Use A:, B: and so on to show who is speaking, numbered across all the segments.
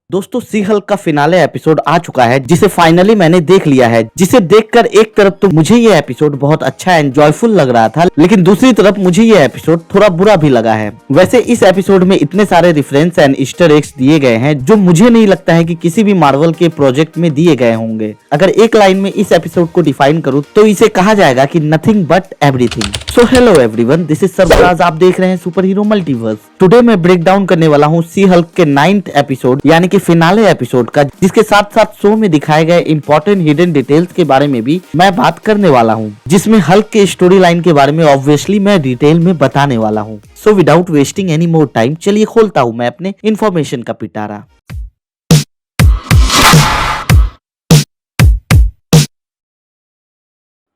A: दोस्तों सी हल्क का finale episode आ चुका है जिसे फाइनली मैंने देख लिया है। जिसे देखकर एक तरफ तो मुझे ये एपिसोड बहुत अच्छा एंड जॉयफुल लग रहा था, लेकिन दूसरी तरफ मुझे ये एपिसोड थोड़ा बुरा भी लगा है। वैसे इस एपिसोड में इतने सारे रेफरेंस एंड ईस्टर एग्स दिए गए हैं जो मुझे नहीं लगता है कि किसी भी मार्वल के प्रोजेक्ट में दिए गए होंगे। अगर एक लाइन में इस एपिसोड को डिफाइन करूँ तो इसे कहा जाएगा कि nothing but everything. So hello everyone, this is Sarfaraz, आप देख रहे हैं सुपर हीरो मल्टीवर्स। टुडे मैं ब्रेक डाउन करने वाला हूँ सी हल्क के 9th एपिसोड यानी कि फिनाले एपिसोड का, जिसके साथ साथ शो में दिखाए गए इंपॉर्टेंट हिडन डिटेल्स के बारे में भी मैं बात करने वाला हूँ, जिसमें हल्क के स्टोरी लाइन के बारे में ऑब्वियसली मैं डिटेल में बताने वाला हूँ। So without wasting any more time, चलिए खोलता हूँ मैं अपने इन्फॉर्मेशन का पिटारा।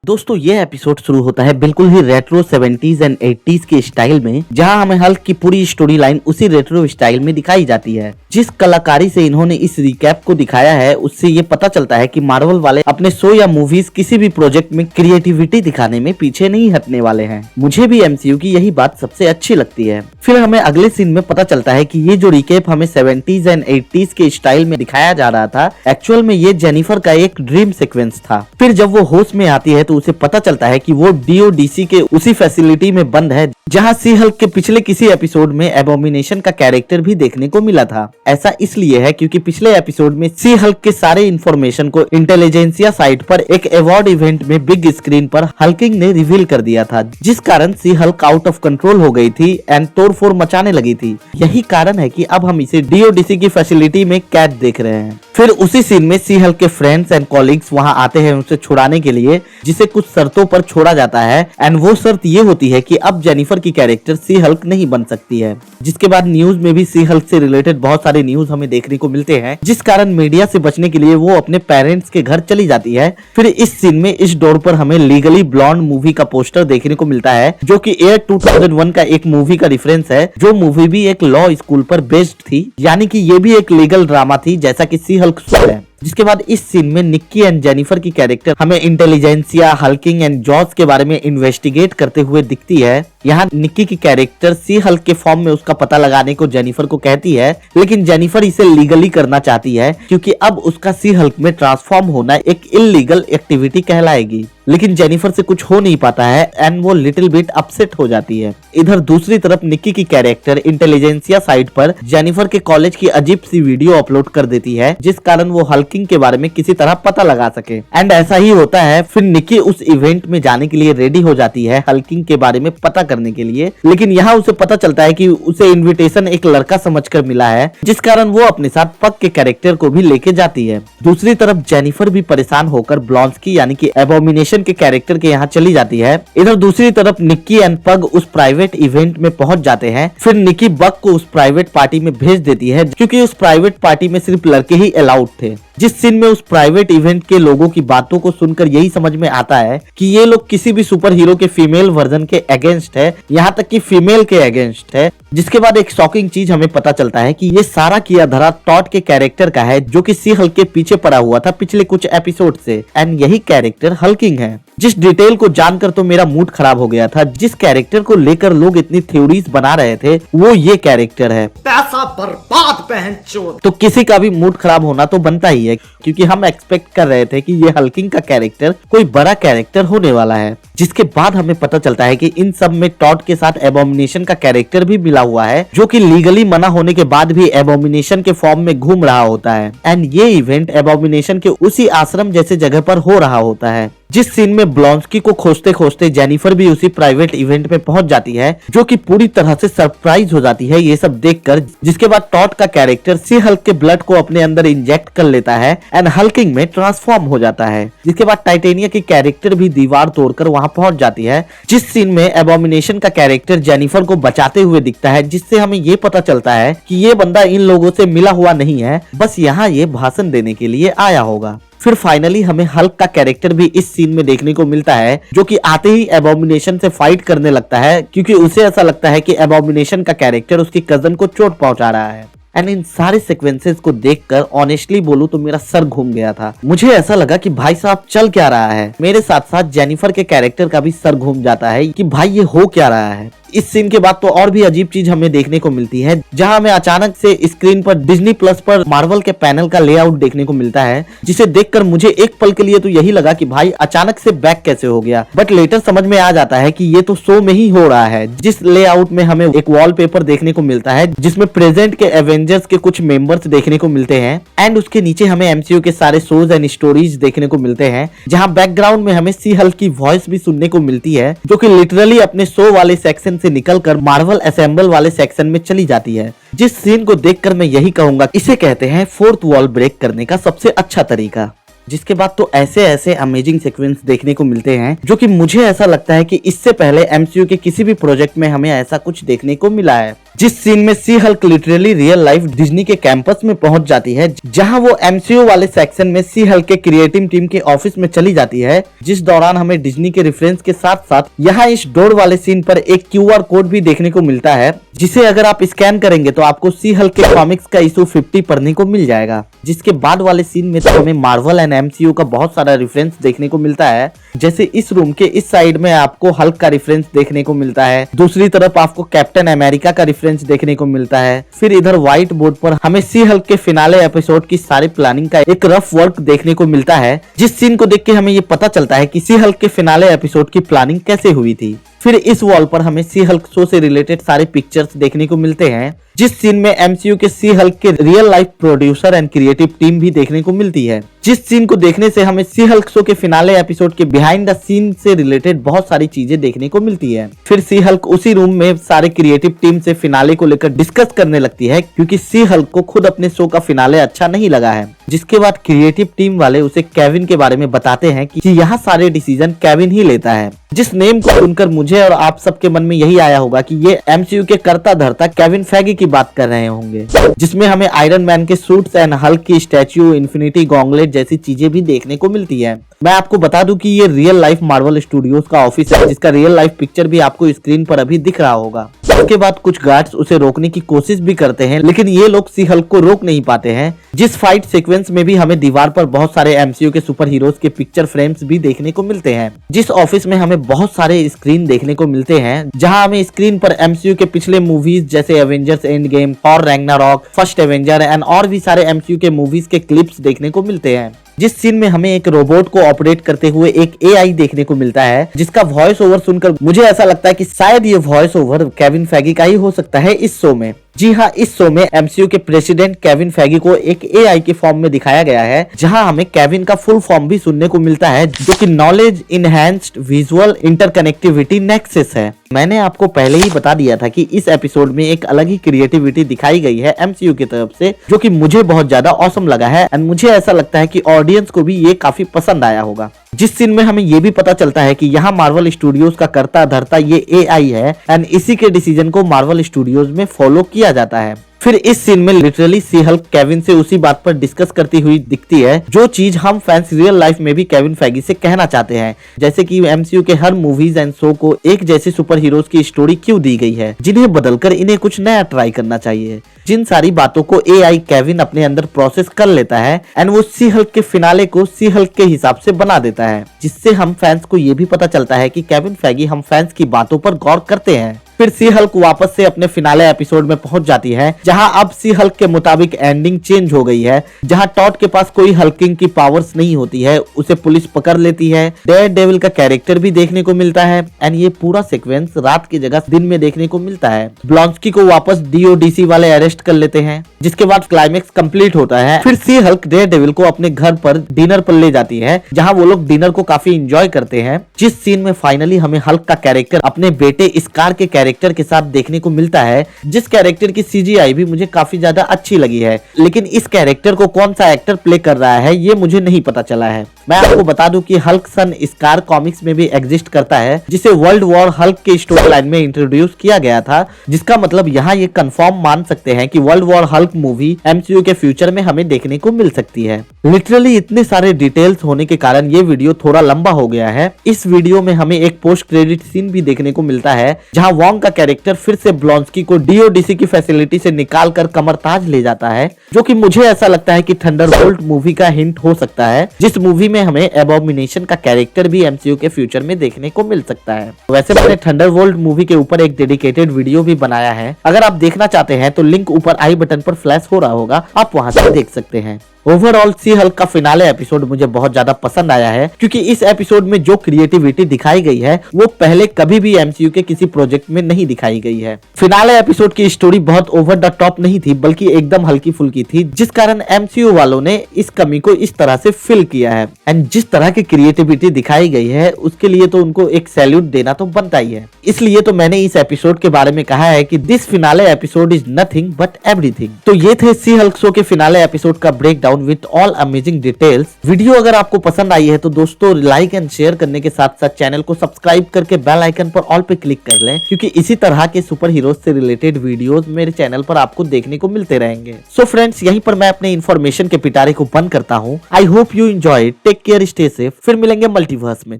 A: दोस्तों ये एपिसोड शुरू होता है बिल्कुल ही रेट्रो 70s एंड 80s के स्टाइल में, जहां हमें हल्क की पूरी स्टोरी लाइन उसी रेट्रो स्टाइल में दिखाई जाती है। जिस कलाकारी से इन्होंने इस रिकैप को दिखाया है उससे ये पता चलता है कि मार्वल वाले अपने शो या मूवीज किसी भी प्रोजेक्ट में क्रिएटिविटी दिखाने में पीछे नहीं हटने वाले हैं। मुझे भी एमसीयू की यही बात सबसे अच्छी लगती है। फिर हमें अगले सीन में पता चलता है कि ये जो रिकैप हमें 70s एंड 80s के स्टाइल में दिखाया जा रहा था, एक्चुअल में ये जेनिफर का एक ड्रीम सीक्वेंस था। फिर जब वो होश में आती है तो उसे पता चलता है कि वो डीओडीसी के उसी फैसिलिटी में बंद है जहां सी हल्क के पिछले किसी एपिसोड में एबोमिनेशन का कैरेक्टर भी देखने को मिला था। ऐसा इसलिए है क्योंकि पिछले एपिसोड में सी हल्क के सारे इंफॉर्मेशन को इंटेलिजेंसिया साइट पर एक अवार्ड इवेंट में बिग स्क्रीन पर हल्किंग ने रिवील कर दिया था, जिस कारण सी हल्क आउट ऑफ कंट्रोल हो गई थी एंड तोड़फोड़ मचाने लगी थी। यही कारण है कि अब हम इसे डीओडीसी की फैसिलिटी में कैद देख रहे हैं। फिर उसी सीन में सी हल्क के फ्रेंड्स एंड कॉलीग्स वहां आते हैं उसे छुड़ाने के लिए, जिसे कुछ शर्तों पर छोड़ा जाता है एंड वो शर्त ये होती है कि अब जेनिफर की कैरेक्टर सी हल्क नहीं बन सकती है। जिसके बाद न्यूज में भी सी हल्क से रिलेटेड बहुत सारे न्यूज हमें देखने को मिलते हैं, जिस कारण मीडिया से बचने के लिए वो अपने पेरेंट्स के घर चली जाती है। फिर इस सीन में इस डोर पर हमें लीगली ब्लॉन्ड मूवी का पोस्टर देखने को मिलता है, जो कि एयर 2001 का एक मूवी का रेफरेंस है, जो मूवी भी एक लॉ स्कूल पर बेस्ड थी, यानी कि ये भी एक लीगल ड्रामा थी जैसा कि सी हल्क शो है। जिसके बाद इस सीन में निक्की एंड जेनिफर की कैरेक्टर हमें इंटेलिजेंसिया, हल्किंग एंड जॉज के बारे में इन्वेस्टिगेट करते हुए दिखती है। यहाँ निक्की की कैरेक्टर सी हल्क के फॉर्म में उसका पता लगाने को जेनिफर को कहती है, लेकिन जेनिफर इसे लीगली करना चाहती है क्योंकि अब उसका सी हल्क में ट्रांसफॉर्म होना एक इल्लीगल एक्टिविटी कहलाएगी। लेकिन जेनिफर से कुछ हो नहीं पाता है एंड वो लिटिल बिट अपसेट हो जाती है। इधर दूसरी तरफ निक्की की कैरेक्टर इंटेलिजेंसिया साइट पर जेनिफर के कॉलेज की अजीब सी वीडियो अपलोड कर देती है, जिस कारण वो हल्किंग के बारे में किसी तरह पता लगा सके। एंड ऐसा ही होता है। फिर निक्की उस इवेंट में जाने के लिए रेडी हो जाती है हल्किंग के बारे में पता करने के लिए, लेकिन यहाँ उसे पता चलता है कि उसे इन्विटेशन एक लड़का समझकर मिला है, जिस कारण वो अपने साथ पग के कैरेक्टर को भी लेके जाती है। दूसरी तरफ जेनिफर भी परेशान होकर ब्लॉन्स्की यानी कि एबोमिनेशन के कैरेक्टर के यहाँ चली जाती है। इधर दूसरी तरफ निक्की एंड पग उस प्राइवेट इवेंट में पहुंच जाते हैं। फिर निक्की बग को उस प्राइवेट पार्टी में भेज देती है, क्योंकि उस प्राइवेट पार्टी में सिर्फ लड़के ही अलाउड थे। जिस सीन में उस प्राइवेट इवेंट के लोगों की बातों को सुनकर यही समझ में आता है कि ये लोग किसी भी सुपर हीरो के फीमेल वर्जन के अगेंस्ट है, यहाँ तक कि फीमेल के अगेंस्ट है। जिसके बाद एक शॉकिंग चीज हमें पता चलता है कि ये सारा किया धरा टॉड के कैरेक्टर का है, जो कि सी हल्क के पीछे पड़ा हुआ था पिछले कुछ एपिसोड से, एंड यही कैरेक्टर हल्किंग है। जिस डिटेल को जानकर तो मेरा मूड खराब हो गया था। जिस कैरेक्टर को लेकर लोग इतनी थ्योरीज बना रहे थे वो ये कैरेक्टर है।
B: पैसा बर्बाद बहनचोद।
A: तो किसी का भी मूड खराब होना तो बनता ही है, क्योंकि हम एक्सपेक्ट कर रहे थे कि ये हल्किंग का कैरेक्टर कोई बड़ा कैरेक्टर होने वाला है। जिसके बाद हमें पता चलता है कि इन सब में टॉड के साथ एबोमिनेशन का कैरेक्टर भी मिला हुआ है, जो कि लीगली मना होने के बाद भी एबोमिनेशन के फॉर्म में घूम रहा होता है। एंड ये इवेंट एबोमिनेशन के उसी आश्रम जैसे जगह पर हो रहा होता है। जिस सीन में ब्लॉन्स्की को खोजते खोजते जेनिफर भी उसी प्राइवेट इवेंट में पहुंच जाती है, जो कि पूरी तरह से सरप्राइज हो जाती है ये सब देखकर। जिसके बाद टॉड का कैरेक्टर सी हल्क के ब्लड को अपने अंदर इंजेक्ट कर लेता है एंड हल्किंग में ट्रांसफॉर्म हो जाता है। जिसके बाद टाइटेनिया की कैरेक्टर भी दीवार तोड़कर वहां पहुंच जाती है। जिस सीन में एबोमिनेशन का कैरेक्टर जेनिफर को बचाते हुए दिखता है, जिससे हमें ये पता चलता है कि ये बंदा इन लोगों से मिला हुआ नहीं है, बस यहाँ ये भाषण देने के लिए आया होगा। फिर फाइनली हमें हल्क का कैरेक्टर भी इस सीन में देखने को मिलता है, जो कि आते ही एबोमिनेशन से फाइट करने लगता है, क्योंकि उसे ऐसा लगता है कि एबोमिनेशन का कैरेक्टर उसकी कजन को चोट पहुंचा रहा है। एंड इन सारे सीक्वेंसेस को देखकर ऑनेस्टली बोलूं तो मेरा सर घूम गया था। मुझे ऐसा लगा कि भाई साहब चल क्या रहा है। मेरे साथ साथ जेनिफर के कैरेक्टर का भी सर घूम जाता है कि भाई ये हो क्या रहा है। इस सीन के बाद तो और भी अजीब चीज हमें देखने को मिलती है, जहां हमें अचानक से स्क्रीन पर डिज्नी प्लस पर मार्वल के पैनल का लेआउट देखने को मिलता है, जिसे देखकर मुझे एक पल के लिए तो यही लगा कि भाई अचानक से बैक कैसे हो गया। बट लेटर समझ में आ जाता है कि ये तो शो में ही हो रहा है। जिस लेआउट में हमें एक वॉलपेपर देखने को मिलता है जिसमें प्रेजेंट के एवेंजर्स के कुछ मेंबर्स देखने को मिलते हैं, एंड उसके नीचे हमें एमसीयू के सारे शोज एंड स्टोरीज देखने को मिलते हैं, जहां बैकग्राउंड में हमें सी हल्क की वॉइस भी सुनने को मिलती है, जो कि लिटरली अपने शो वाले सेक्शन से निकलकर मार्वल असेंबल वाले सेक्शन में चली जाती है। जिस सीन को देखकर मैं यही कहूंगा, इसे कहते हैं फोर्थ वॉल ब्रेक करने का सबसे अच्छा तरीका। जिसके बाद तो ऐसे ऐसे अमेजिंग सीक्वेंस देखने को मिलते हैं जो कि मुझे ऐसा लगता है कि इससे पहले एमसीयू के किसी भी प्रोजेक्ट में हमें ऐसा कुछ देखने को मिला है। जिस सीन में She Hulk literally real life Disney के कैंपस में पहुंच जाती है, जहां वो एमसीयू वाले सेक्शन में सी हल्क के क्रिएटिव टीम के ऑफिस में चली जाती है, जिस दौरान हमें डिज्नी के रेफरेंस के साथ साथ यहाँ इस डोर वाले सीन पर एक क्यूआर कोड भी देखने को मिलता है, जिसे अगर आप स्कैन करेंगे तो आपको सी हल्क के कॉमिक्स का इशू 50 पढ़ने को मिल जाएगा। जिसके बाद वाले सीन में तो हमें मार्वल एंड एमसीयू का बहुत सारा रेफरेंस देखने को मिलता है, जैसे इस रूम के इस साइड में आपको हल्क का रेफरेंस देखने को मिलता है, दूसरी तरफ आपको कैप्टन अमेरिका का रेफरेंस देखने को मिलता है, फिर इधर व्हाइट बोर्ड पर हमें सी हल्क के फिनाले एपिसोड की सारी प्लानिंग का एक रफ वर्क देखने को मिलता है, जिस सीन को देख के हमें ये पता चलता है कि सी हल्क के फिनाले एपिसोड की प्लानिंग कैसे हुई थी। फिर इस वॉल पर हमें सी हल्क शो से रिलेटेड सारे पिक्चर्स देखने को मिलते हैं, जिस सीन में एमसीयू के सी हल्क के real life producer and creative team भी देखने को मिलती है, जिस सीन को देखने से हमें सी हल्क शो के फिनाले एपिसोड के बिहाइंड द सीन से रिलेटेड बहुत सारी चीजें देखने को मिलती है। फिर सी हल्क उसी रूम में सारे क्रिएटिव टीम से फिनाले को लेकर डिस्कस करने लगती है, क्योंकि सी हल्क को खुद अपने शो का फिनाले अच्छा नहीं लगा है। जिसके बाद क्रिएटिव टीम वाले उसे केविन के बारे में बताते हैं कि यहाँ सारे डिसीजन केविन ही लेता है, जिस नेम को सुनकर मुझे और आप सबके मन में यही आया होगा कि ये एमसीयू के कर्ता धर्ता केविन फैगी की बात कर रहे होंगे, जिसमें हमें आयरन मैन के सूट्स एंड हल्क की स्टैच्यू, इन्फिनिटी गॉन्गलेट जैसी चीजें भी देखने को मिलती है। मैं आपको बता दूं कि ये रियल लाइफ मार्वल स्टूडियोज का ऑफिस है, जिसका रियल लाइफ पिक्चर भी आपको स्क्रीन पर अभी दिख रहा होगा। उसके बाद कुछ गार्ड्स उसे रोकने की कोशिश भी करते हैं, लेकिन ये लोग सी हल्क को रोक नहीं पाते हैं। जिस फाइट सीक्वेंस में भी हमें दीवार पर बहुत सारे एमसीयू के सुपर हीरोज के पिक्चर फ्रेम्स भी देखने को मिलते हैं। जिस ऑफिस में हमें बहुत सारे स्क्रीन देखने को मिलते हैं, जहां हमें स्क्रीन पर एमसीयू के पिछले मूवीज जैसे Avengers end game, Thor Ragnarok, first Avenger and और भी सारे एमसीयू के मूवीज के क्लिप्स देखने को मिलते हैं। जिस सीन में हमें एक रोबोट को ऑपरेट करते हुए एक एआई देखने को मिलता है, जिसका वॉइस ओवर सुनकर मुझे ऐसा लगता है कि शायद ये वॉइस ओवर केविन फैगी का ही हो सकता है इस शो में। जी हाँ, इस शो में एमसीयू के प्रेसिडेंट केविन फैगी को एक एआई के फॉर्म में दिखाया गया है, जहां हमें केविन का फुल फॉर्म भी सुनने को मिलता है, जो कि knowledge enhanced visual interconnectivity nexus है। मैंने आपको पहले ही बता दिया था कि इस एपिसोड में एक अलग ही क्रिएटिविटी दिखाई गई है एमसीयू की तरफ से, जो कि मुझे बहुत ज्यादा ऑसम लगा है, एंड मुझे ऐसा लगता है कि ऑडियंस को भी ये काफी पसंद आया होगा। जिस सीन में हमें ये भी पता चलता है कि यहाँ मार्वल स्टूडियोज का कर्ता धर्ता ये एआई है, एंड इसी के डिसीजन को मार्वल स्टूडियोज में फॉलो किया जाता है। फिर इस सीन में लिटरली सी हल्क केविन से उसी बात पर डिस्कस करती हुई दिखती है, जो चीज हम फैंस रियल लाइफ में भी केविन फैगी से कहना चाहते हैं, जैसे कि एमसीयू के हर मूवीज एंड शो को एक जैसे सुपर हीरोज की स्टोरी क्यों दी गई है, जिन्हें बदलकर इन्हें कुछ नया ट्राई करना चाहिए। जिन सारी बातों को एआई केविन अपने अंदर प्रोसेस कर लेता है, एंड वो सी हल्क के फिनाले को सी हल्क के हिसाब से बना देता है, जिससे हम फैंस को ये भी पता चलता है कि केविन फैगी हम फैंस की बातों पर गौर करते हैं। फिर सी हल्क वापस से अपने फिनाले एपिसोड में पहुंच जाती है, जहां अब सी हल्क के मुताबिक एंडिंग चेंज हो गई है, जहां टॉड के पास कोई हल्किंग की पावर्स नहीं होती है, उसे पुलिस पकड़ लेती है। डेयरडेविल का कैरेक्टर भी देखने को मिलता है, एंड ये पूरा सीक्वेंस रात की जगह दिन में देखने को मिलता है। ब्लॉन्स्की को वापस डीओडीसी वाले अरेस्ट कर लेते हैं, जिसके बाद क्लाइमेक्स कंप्लीट होता है। फिर सी हल्क डेयरडेविल को अपने घर पर डिनर पर ले जाती है, जहां वो लोग डिनर को काफी एंजॉय करते हैं। जिस सीन में फाइनली हमें हल्क का कैरेक्टर अपने बेटे स्कार के कैरेक्टर के साथ देखने को मिलता है, जिस कैरेक्टर की सीजीआई भी मुझे काफी ज्यादा अच्छी लगी है, लेकिन इस कैरेक्टर को कौन सा एक्टर प्ले कर रहा है ये मुझे नहीं पता चला है। मैं आपको बता दूं कि हल्क सन स्कार कॉमिक्स में भी एग्जिस्ट करता है, जिसे वर्ल्ड वॉर हल्क के स्टोरी लाइन में इंट्रोड्यूस किया गया था, जिसका मतलब यहाँ ये कंफर्म मान सकते हैं कि world war Hulk movie MCU के फ्यूचर में हमें देखने को मिल सकती है। लिटरली इतने सारे डिटेल्स होने के कारण ये वीडियो थोड़ा लंबा हो गया है। इस वीडियो में हमें एक पोस्ट क्रेडिट सीन भी देखने को मिलता है, जहाँ वॉन्ग वॉन्ग का कैरेक्टर फिर से ब्लॉन्स्की को डीओडीसी की फैसिलिटी से निकाल कर कमरताज ले जाता है, जो कि मुझे ऐसा लगता है कि थंडरबोल्ट मूवी का हिंट हो सकता है, जिस मूवी में हमें एबोमिनेशन का कैरेक्टर भी एमसीयू के फ्यूचर में देखने को मिल सकता है। वैसे मैंने थंडरबोल्ट मूवी के ऊपर एक डेडिकेटेड वीडियो भी बनाया है, अगर आप देखना चाहते हैं तो लिंक ऊपर आई बटन पर फ्लैश हो रहा होगा, आप वहां से देख सकते हैं। ओवरऑल सी हल्क का फिनाले एपिसोड मुझे बहुत ज्यादा पसंद आया है, क्योंकि इस एपिसोड में जो क्रिएटिविटी दिखाई गई है वो पहले कभी भी एमसीयू के किसी प्रोजेक्ट में नहीं दिखाई गई है। फिनाले एपिसोड की स्टोरी बहुत ओवर द टॉप नहीं थी, बल्कि एकदम हल्की फुल्की थी, जिस कारण एमसीयू वालों ने इस कमी को इस तरह से फिल किया है। एंड जिस तरह की क्रिएटिविटी दिखाई गई है उसके लिए तो उनको एक सैल्यूट देना तो बनता ही है। इसलिए तो मैंने इस एपिसोड के बारे में कहा है कि this finale episode is nothing but everything. तो ये थे सी हल्क शो के फिनाले एपिसोड का breakdown with all amazing details. Video अगर आपको पसंद आई है तो दोस्तों लाइक एंड शेयर करने के साथ साथ चैनल को सब्सक्राइब करके बेल आइकन पर ऑल पे क्लिक कर लें, क्योंकि इसी तरह के सुपर हीरोज से रिलेटेड वीडियोस मेरे चैनल पर आपको देखने को मिलते रहेंगे। सो फ्रेंड्स, यहीं पर मैं अपने इन्फॉर्मेशन के पिटारे को बंद करता हूँ। I hope you enjoy, take care, stay safe, फिर मिलेंगे मल्टीवर्स में।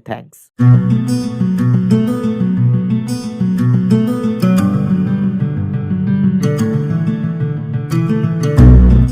A: थैंक्स।